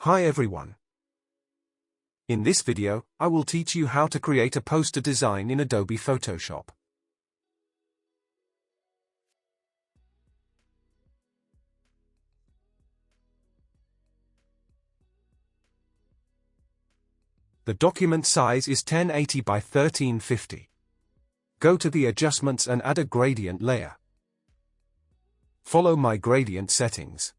Hi everyone. In this video, I will teach you how to create a poster design in Adobe Photoshop. The document size is 1080 by 1350. Go to the adjustments and add a gradient layer. Follow my gradient settings.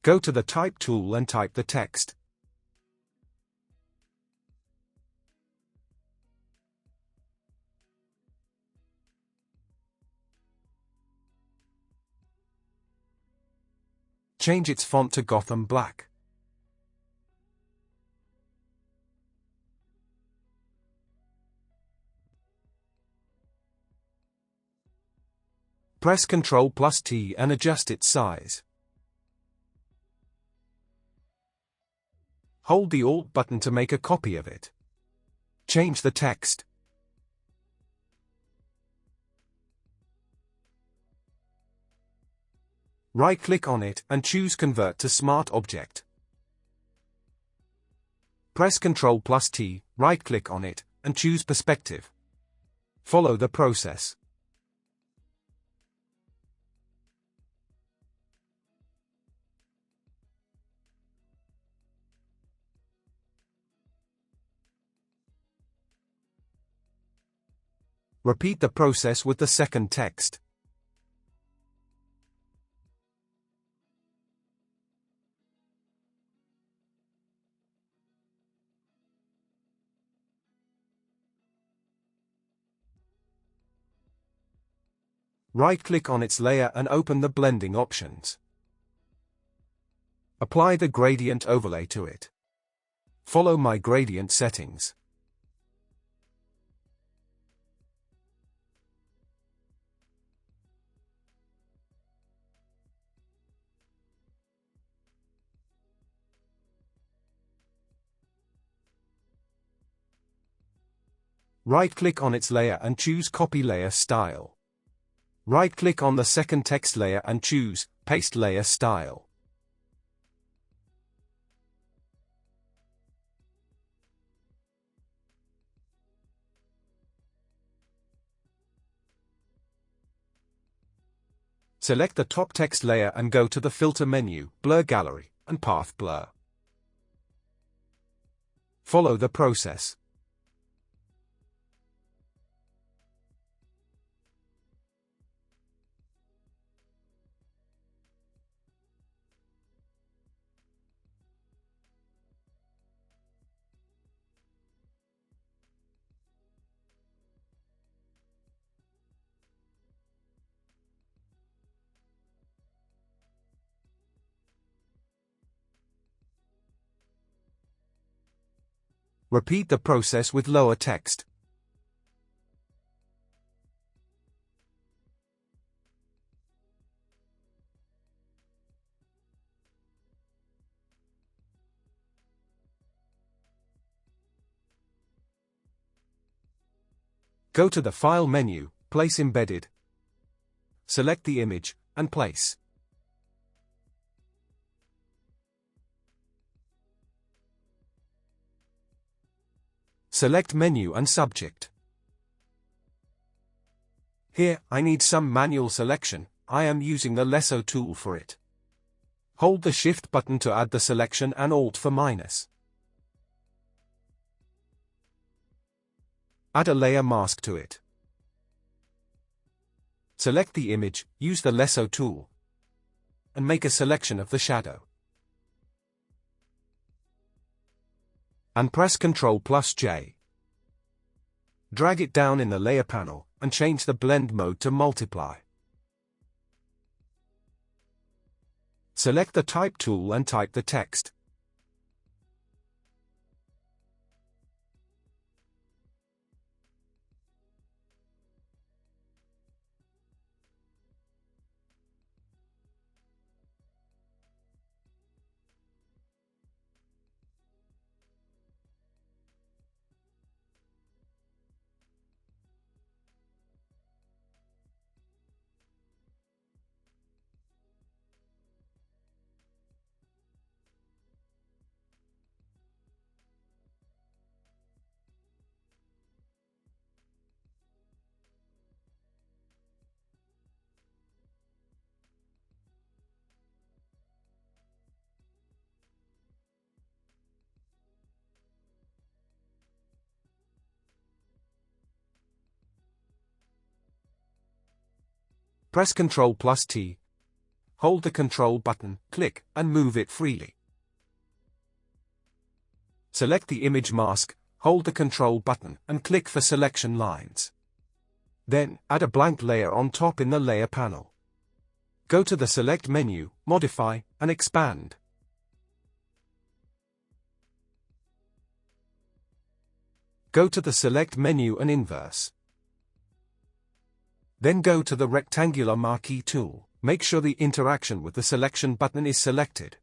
Go to the Type tool and type the text. Change its font to Gotham Black. Press Ctrl+T and adjust its size. Hold the Alt button to make a copy of it. Change the text. Right-click on it and choose Convert to Smart Object. Press Ctrl+T, right-click on it, and choose Perspective. Follow the process. Repeat the process with the second text. Right-click on its layer and open the blending options. Apply the gradient overlay to it. Follow my gradient settings. Right-click on its layer and choose Copy Layer Style. Right-click on the second text layer and choose Paste Layer Style. Select the top text layer and go to the Filter menu, Blur Gallery, and Path Blur. Follow the process. Repeat the process with lower text. Go to the File menu, Place Embedded. Select the image, and place. Select Menu and Subject. Here, I need some manual selection. I am using the Lasso tool for it. Hold the Shift button to add the selection and Alt for minus. Add a layer mask to it. Select the image, use the Lasso tool, and make a selection of the shadow. And press Ctrl+J. Drag it down in the layer panel, and change the blend mode to multiply. Select the Type tool and type the text. Press Ctrl plus T. Hold the Control button, click, and move it freely. Select the image mask, hold the Control button, and click for selection lines. Then, add a blank layer on top in the Layer panel. Go to the Select menu, Modify, and Expand. Go to the Select menu and Inverse. Then go to the Rectangular Marquee tool. Make sure the interaction with the Selection button is selected.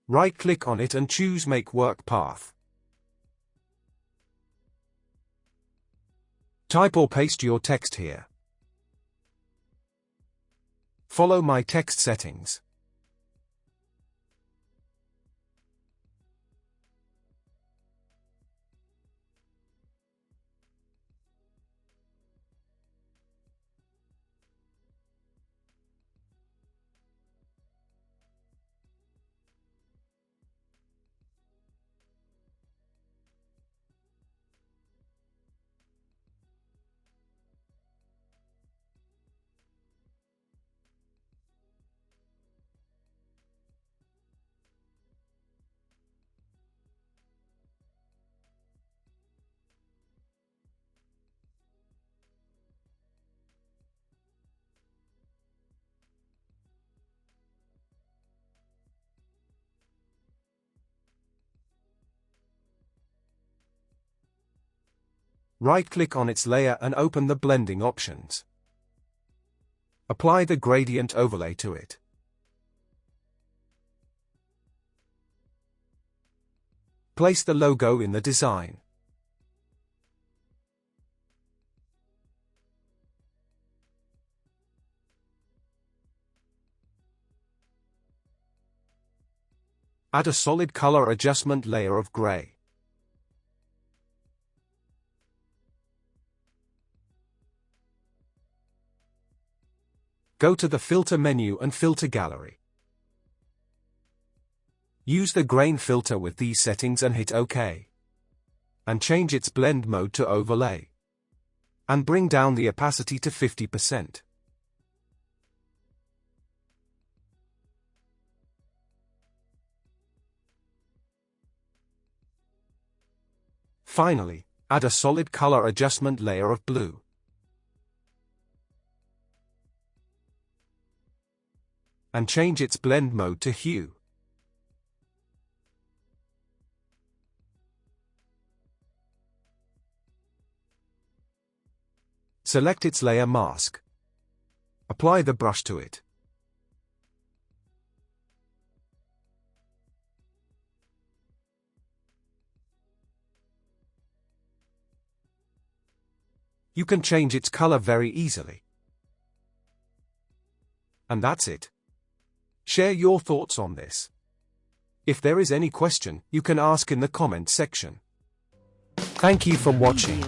Right-click on it and choose Make Work Path. Type or paste your text here. Follow my text settings. Right-click on its layer and open the blending options. Apply the gradient overlay to it. Place the logo in the design. Add a solid color adjustment layer of gray. Go to the Filter menu and Filter Gallery. Use the grain filter with these settings and hit OK. And change its blend mode to overlay. And bring down the opacity to 50%. Finally, add a solid color adjustment layer of blue. And change its blend mode to hue. Select its layer mask. Apply the brush to it. You can change its color very easily. And that's it. Share your thoughts on this. If there is any question, you can ask in the comment section. Thank you for watching.